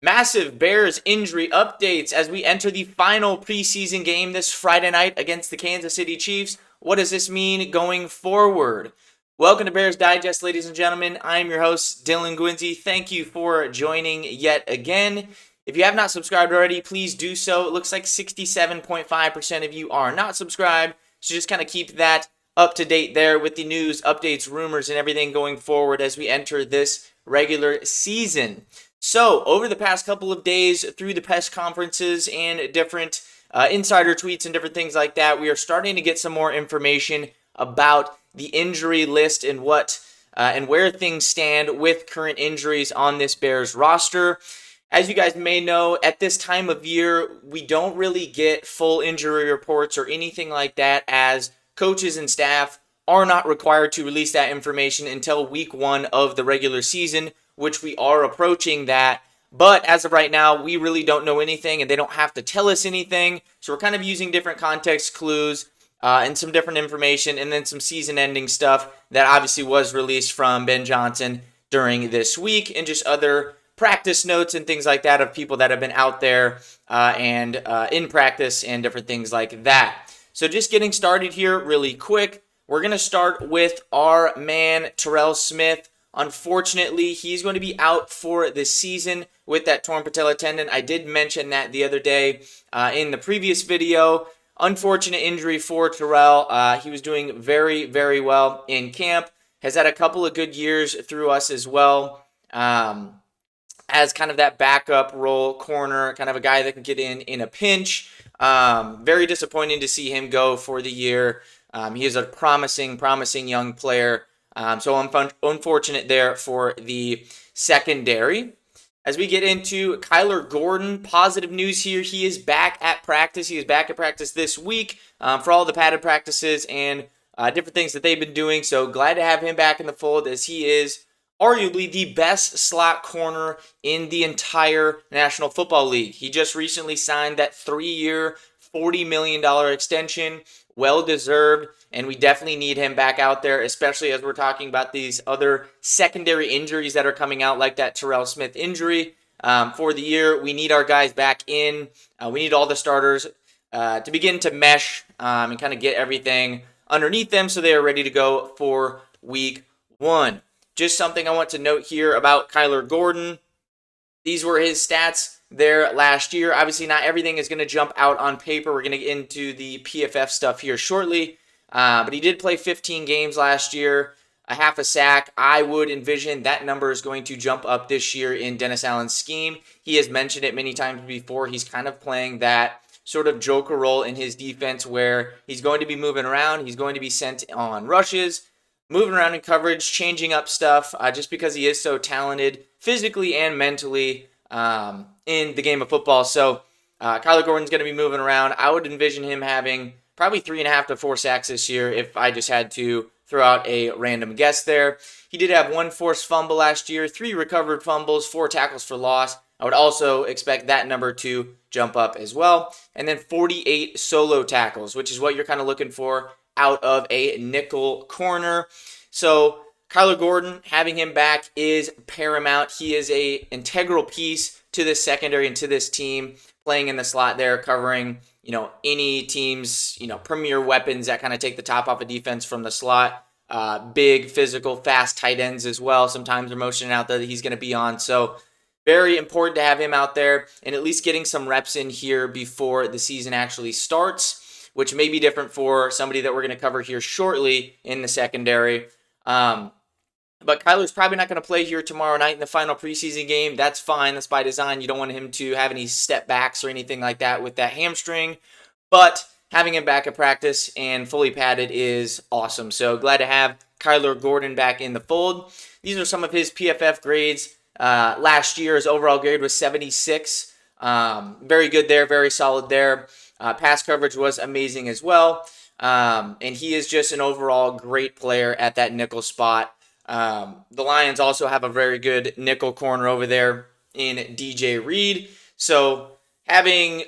Massive Bears injury updates as we enter the final preseason game this Friday night against the Kansas City Chiefs. What does this mean going forward? Welcome to Bears Digest, ladies and gentlemen. I'm your host, Dylan Guinzy. Thank you for joining yet again. If you have not subscribed already, please do so. It looks like 67.5% of you are not subscribed, so just kind of keep that up to date there with the news, updates, rumors, and everything going forward as we enter this regular season. So, over the past couple of days, through the press conferences and different insider tweets and different things like that, we are starting to get some more information about the injury list and what and where things stand with current injuries on this Bears roster. As you guys may know, at this time of year, we don't really get full injury reports or anything like that, as coaches and staff are not required to release that information until week 1 of the regular season, which we are approaching that. But as of right now, we really don't know anything, and they don't have to tell us anything. So we're kind of using different context clues and some different information, and then some season-ending stuff that obviously was released from Ben Johnson during this week, and just other practice notes and things like that of people that have been out there and in practice and different things like that. So just getting started here really quick, we're going to start with our man Terrell Smith. Unfortunately, he's going to be out for the season with that torn patella tendon. I did mention that the other day in the previous video. Unfortunate injury for Terrell. He was doing very, very well in camp. Has had a couple of good years through us as well. As kind of that backup role corner, kind of a guy that can get in a pinch. Very disappointing to see him go for the year. He is a promising young player. So unfortunate there for the secondary. As we get into Kyler Gordon, positive news here. He is back at practice. He is back at practice this week for all the padded practices and different things that they've been doing. So glad to have him back in the fold, as he is arguably the best slot corner in the entire National Football League. He just recently signed that 3-year, $40 million extension. Well-deserved, and we definitely need him back out there, especially as we're talking about these other secondary injuries that are coming out, like that Terrell Smith injury for the year. We need our guys back in. We need all the starters to begin to mesh and kind of get everything underneath them so they are ready to go for week 1. Just something I want to note here about Kyler Gordon. These were his stats there last year. Obviously, not everything is going to jump out on paper. We're going to get into the PFF stuff here shortly. But he did play 15 games last year, a half a sack. I would envision that number is going to jump up this year in Dennis Allen's scheme. He has mentioned it many times before. He's kind of playing that sort of joker role in his defense where he's going to be moving around. He's going to be sent on rushes, moving around in coverage, changing up stuff, just because he is so talented physically and mentally in the game of football. So Kyler Gordon's going to be moving around. I would envision him having probably 3.5 to 4 sacks this year if I just had to throw out a random guess there. He did have 1 forced fumble last year, 3 recovered fumbles, 4 tackles for loss. I would also expect that number to jump up as well. And then 48 solo tackles, which is what you're kind of looking for out of a nickel corner. So Kyler Gordon, having him back is paramount. He is an integral piece to this secondary and to this team, playing in the slot there, covering, any team's, premier weapons that kind of take the top off a defense from the slot. Big, physical, fast tight ends as well. Sometimes they're motioning out there that he's going to be on. So very important to have him out there and at least getting some reps in here before the season actually starts, which may be different for somebody that we're going to cover here shortly in the secondary. But Kyler's probably not going to play here tomorrow night in the final preseason game. That's fine. That's by design. You don't want him to have any step backs or anything like that with that hamstring. But having him back at practice and fully padded is awesome. So glad to have Kyler Gordon back in the fold. These are some of his PFF grades. Last year, his overall grade was 76. Very good there. Very solid there. Pass coverage was amazing as well. And he is just an overall great player at that nickel spot. The Lions also have a very good nickel corner over there in DJ Reed. So having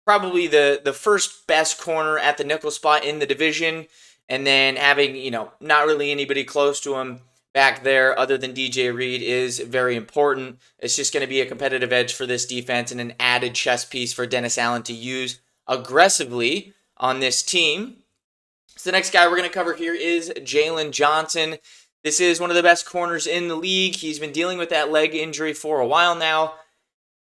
probably the first best corner at the nickel spot in the division, and then having, not really anybody close to him, back there other than DJ Reed is very important. It's just going to be a competitive edge for this defense and an added chess piece for Dennis Allen to use aggressively on this team. So the next guy we're going to cover here is Jaylon Johnson. This is one of the best corners in the league. He's been dealing with that leg injury for a while now.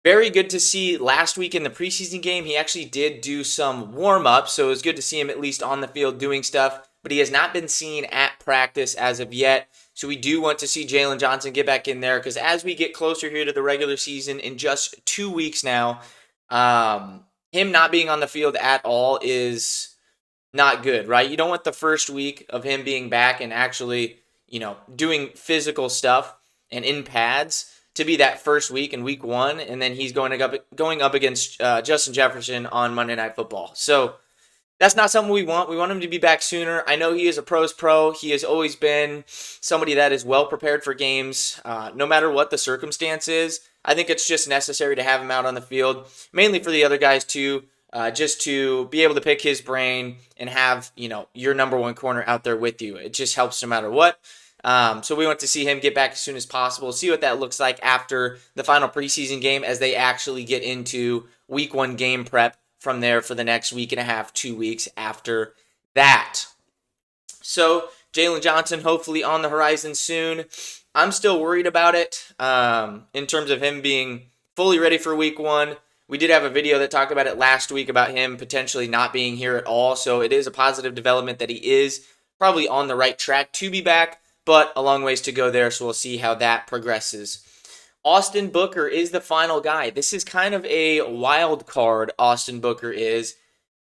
Very good to see last week in the preseason game. He actually did do some warm-ups, so it was good to see him at least on the field doing stuff, but he has not been seen at practice as of yet. So we do want to see Jaylon Johnson get back in there because as we get closer here to the regular season in just 2 weeks now, him not being on the field at all is not good, right? You don't want the first week of him being back and actually, doing physical stuff and in pads to be that first week in week 1, and then he's going up against Justin Jefferson on Monday Night Football. So that's not something we want. We want him to be back sooner. I know he is a pro's pro. He has always been somebody that is well prepared for games, no matter what the circumstance is. I think it's just necessary to have him out on the field, mainly for the other guys too, just to be able to pick his brain and have, your number one corner out there with you. It just helps no matter what. So we want to see him get back as soon as possible, see what that looks like after the final preseason game as they actually get into week 1 game prep from there for the next week and a half, 2 weeks after that. So Jaylon Johnson hopefully on the horizon soon. I'm still worried about it in terms of him being fully ready for week 1. We did have a video that talked about it last week about him potentially not being here at all. So it is a positive development that he is probably on the right track to be back, but a long ways to go there. So we'll see how that progresses. Austin Booker is the final guy. This is kind of a wild card. Austin Booker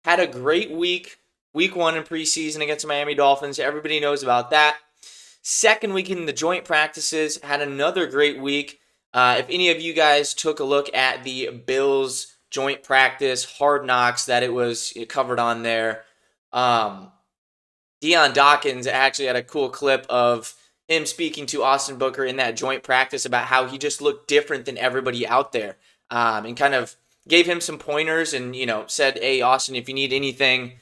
had a great week 1 in preseason against the Miami Dolphins. Everybody knows about that. Second week in the joint practices, had another great week. If any of you guys took a look at the Bills joint practice, Hard Knocks, that it was covered on there, Deion Dawkins actually had a cool clip of him speaking to Austin Booker in that joint practice about how he just looked different than everybody out there, and kind of gave him some pointers and, said, hey, Austin, if you need anything,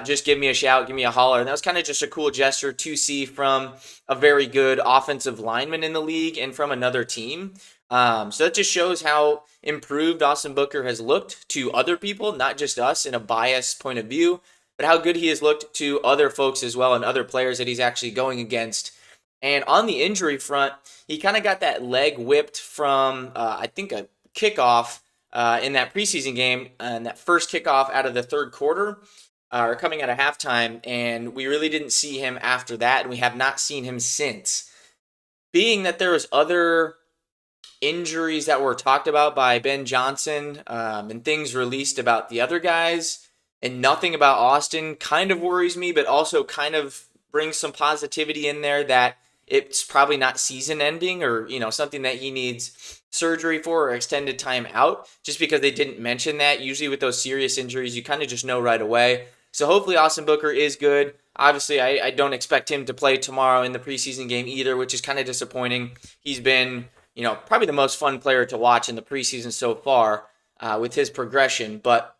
just give me a shout, give me a holler. And that was kind of just a cool gesture to see from a very good offensive lineman in the league and from another team. So that just shows how improved Austin Booker has looked to other people, not just us in a biased point of view, but how good he has looked to other folks as well and other players that he's actually going against. And on the injury front, he kind of got that leg whipped from, I think, a kickoff in that preseason game, and that first kickoff out of the third quarter, or coming out of halftime, and we really didn't see him after that, and we have not seen him since. Being that there was other injuries that were talked about by Ben Johnson and things released about the other guys, and nothing about Austin, kind of worries me, but also kind of brings some positivity in there that it's probably not season ending or, something that he needs surgery for or extended time out, just because they didn't mention that. Usually with those serious injuries, you kind of just know right away. So hopefully Austin Booker is good. Obviously, I don't expect him to play tomorrow in the preseason game either, which is kind of disappointing. He's been, probably the most fun player to watch in the preseason so far with his progression. But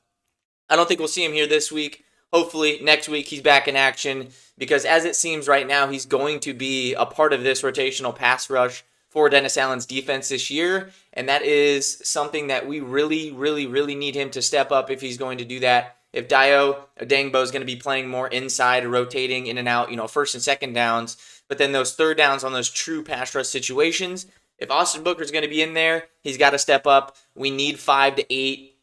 I don't think we'll see him here this week. Hopefully next week he's back in action, because as it seems right now, he's going to be a part of this rotational pass rush for Dennis Allen's defense this year, and that is something that we really, really, really need him to step up if he's going to do that. If Dio Odangbo is going to be playing more inside, rotating in and out, first and second downs, but then those third downs on those true pass rush situations, if Austin Booker is going to be in there, he's got to step up. We need 5 to 8,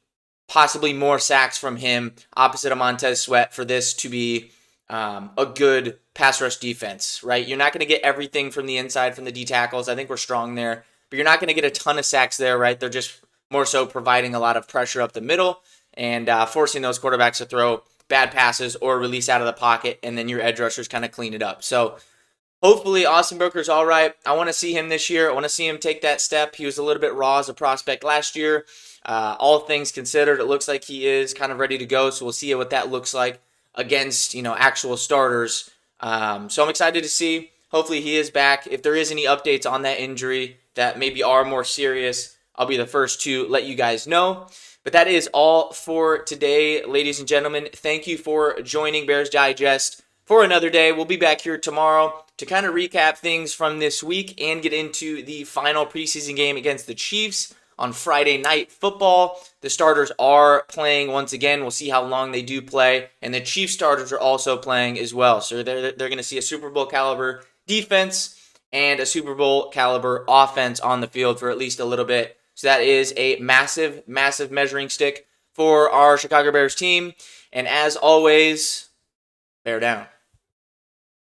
possibly more sacks from him opposite of Montez Sweat for this to be a good pass rush defense, right? You're not going to get everything from the inside from the D tackles. I think we're strong there, but you're not going to get a ton of sacks there, right? They're just more so providing a lot of pressure up the middle and forcing those quarterbacks to throw bad passes or release out of the pocket, and then your edge rushers kind of clean it up. So hopefully Austin Booker's all right. I want to see him this year. I want to see him take that step. He was a little bit raw as a prospect last year. All things considered, it looks like he is kind of ready to go, so we'll see what that looks like against, actual starters. So I'm excited to see. Hopefully he is back. If there is any updates on that injury that maybe are more serious, I'll be the first to let you guys know. But that is all for today, ladies and gentlemen. Thank you for joining Bears Digest. for another day. We'll be back here tomorrow to kind of recap things from this week and get into the final preseason game against the Chiefs on Friday Night Football. The starters are playing once again. We'll see how long they do play. And the Chiefs starters are also playing as well. So they're going to see a Super Bowl caliber defense and a Super Bowl caliber offense on the field for at least a little bit. So that is a massive, massive measuring stick for our Chicago Bears team. And as always, bear down.